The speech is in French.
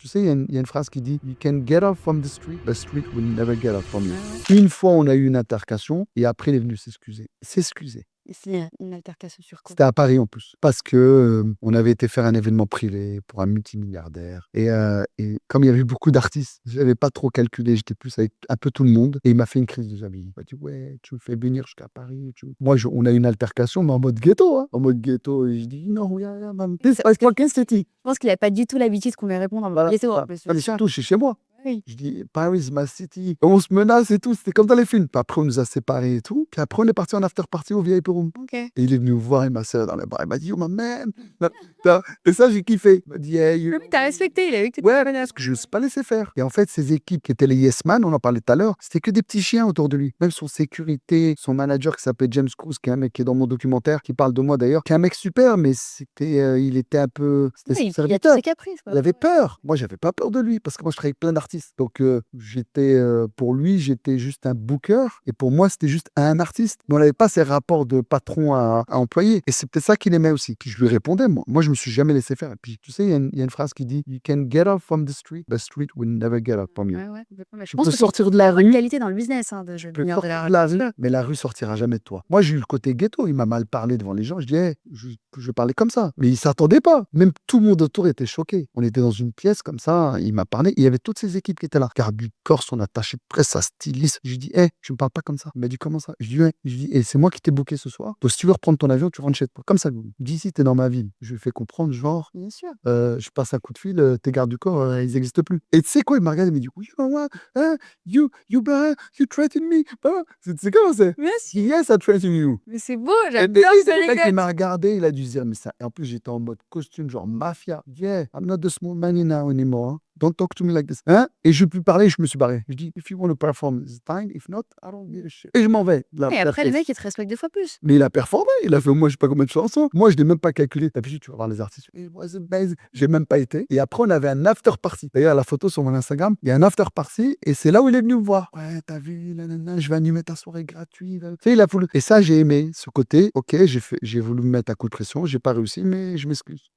Tu sais, il y a une phrase qui dit: You can get up from the street will never get up from you. Ouais. Une fois, on a eu une altercation et après, il est venu s'excuser. S'excuser. Et c'est une altercation sur quoi? C'était à Paris en plus, parce que on avait été faire un événement privé pour un multimilliardaire. Et comme il y avait beaucoup d'artistes, je n'avais pas trop calculé, j'étais plus avec un peu tout le monde. Et il m'a fait une crise de jalousie. Il m'a dit: Ouais, tu me fais venir jusqu'à Paris. Moi, on a eu une altercation, mais en mode ghetto. Hein. En mode ghetto. Et je dis: Non, yeah, man, this is fucking city. Je pense qu'il a pas du tout l'habitude qu'on lui réponde en Voilà. ghetto, en Ah, plus. mais surtout, je suis chez moi. Oui. Je dis: Paris, my city. On se menace et tout. C'était comme dans les films. Puis après, on nous a séparés et tout. Puis après, on est parti en after party au VIP Room. OK. Et il est venu me voir et ma soeur dans les bras. Il m'a dit: Yo, my man. Et ça, j'ai kiffé. Il m'a dit: Hey, you. Oui, tu as respecté, il a vu que tu Ouais, parce que je ne me suis pas laissé faire. Et en fait, ces équipes qui étaient les Yes Man, on en parlait tout à l'heure, c'était que des petits chiens autour de lui. Même son sécurité, son manager qui s'appelle James Cruz, qui est un mec qui est dans mon documentaire, qui parle de moi d'ailleurs, qui est un mec super, mais il était un peu. C'était son il a tous serviteur. ses caprices, quoi. Il avait peur. Moi, j'avais pas peur de lui parce que moi, je travaillais avec plein d'artistes. Donc, pour lui, j'étais juste un booker et pour moi, c'était juste un artiste. Mais on n'avait pas ces rapports de patron à employé. Et c'est peut-être ça qu'il aimait aussi. Puis je lui répondais, moi. Moi, je me suis jamais laissé faire. Et puis, tu sais, il y a une phrase qui dit: You can get up from the street will never get up from you. Ouais, complètement. Mais je Tu pense peux que c'est sortir de la une bonne rue, qualité dans le business, hein, de peux venir de la sortir de la rue, mais la rue sortira jamais de toi. Moi, j'ai eu le côté ghetto. Il m'a mal parlé devant les gens. Je dis: Hey, je parlais comme ça. Mais il s'attendait pas. Même tout le monde autour était choqué. On était dans une pièce comme ça. Il m'a parlé. Il y avait toutes ces équipes qui étaient là. Carbu Corse, son attaché de presse, sa styliste. Je lui dis: Hey, tu me parles pas comme ça. Il m'a dit: Comment ça? Je dis: Ouais. Je lui dis: Et c'est moi qui t'ai booké ce soir. Donc, si tu veux reprendre ton avion, tu rentres chez toi. Comme ça. D'ici, t'es dans ma ville. Je lui fais comprendre, genre, Bien sûr. je passe un coup de fil, tes gardes du corps, ils n'existent plus. Et tu sais quoi? Il m'a regardé, il m'a dit: You know what? Hein? You threatened me. C'est comment c'est? Mais si, Yes, I threatened you. mais c'est beau, Et j'adore cette le mec, il anecdote. m'a regardé, il a dû se dire: Mais ça. Et en plus, j'étais en mode costume, genre mafia. Yeah, I'm not the small money now anymore. Hein. Don't talk to me like this. Hein? Et je ne plus parler, je me suis barré. Je dis: If you want to perform, it's fine. If not, I don't give a shit. Et je m'en vais. Et après, le mec, il te respecte 2 fois plus. Mais il a performé, il a fait au moins je sais pas combien de chansons. Moi, je n'ai même pas calculé. D'habitude, tu vas voir les artistes. It was amazing. J'ai même pas été. Et après, on avait un after party. D'ailleurs, la photo sur mon Instagram, il y a un after party et c'est là où il est venu me voir. Ouais, t'as vu, nanana, je vais animer ta soirée gratuite. Tu sais, il a voulu. Et ça, j'ai aimé ce côté. Ok, j'ai voulu me mettre un coup de pression, j'ai pas réussi, mais je m'excuse.